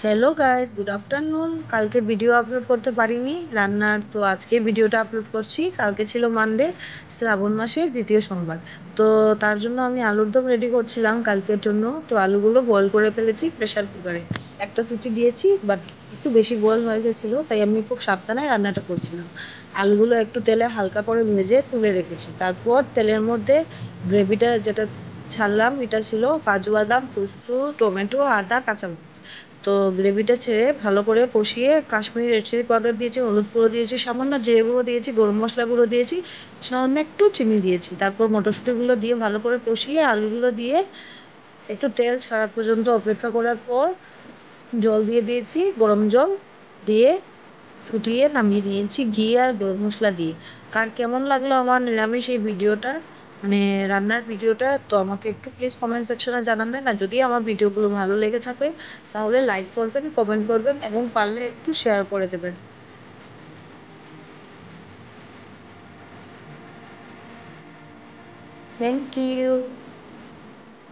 Hello guys, good afternoon. কালকে video upload করতে পারিনি রান্নার, তো আজকে ভিডিওটা আপলোড করছি। কালকে ছিল মানডে, শ্রাবণ মাসের দ্বিতীয় সোমবার। তো তার জন্য আমি আলুর দম রেডি করছিলাম কালকের জন্য। তো আলুগুলো বয়েল করে ফেলেছি প্রেশার কুকারে, একটা সিটি দিয়েছি, বাট একটু বেশি বয়েল হয়ে গেছিলো, তাই আমি খুব সাবধানে রান্নাটা করছিলাম। আলুগুলো একটু তেলে হালকা করে ভেজে তুলে রেখেছি। তারপর তেলের মধ্যে গ্রেভিটা যেটা ছাড়লাম, এটা ছিল কাজু বাদাম, পোস্ত, টমেটো, আদা, কাঁচামরিচ। তো গ্রেভিটা ছেড়ে ভালো করে কষিয়ে কাশ্মীরি রেড চিলি পাউডার দিয়েছি, হলুদ গুঁড়ো দিয়েছি, সামান্য জিরে গুঁড়ো দিয়েছি, গরম মশলা গুঁড়ো দিয়েছি, সামান্য একটু চিনি দিয়েছি। তারপর মটরশুঁটিগুলো দিয়ে ভালো করে কষিয়ে আলুগুলো দিয়ে একটু তেল ছাড়া পর্যন্ত অপেক্ষা করার পর জল দিয়ে দিয়েছি, গরম জল দিয়ে ফুটিয়ে নামিয়ে নিয়েছি ঘি আর গরম মশলা দিয়ে। কার কেমন লাগলো আমার নিরামিষ এই ভিডিওটা, মানে রান্নার ভিডিওটা, তো আমাকে একটু প্লিজ কমেন্ট সেকশনে জানাবেন। আর যদি আমার ভিডিওগুলো ভালো লেগে থাকে তাহলে লাইক করবেন, কমেন্ট করবেন এবং পারলে একটু শেয়ার করে দেবেন। Thank you.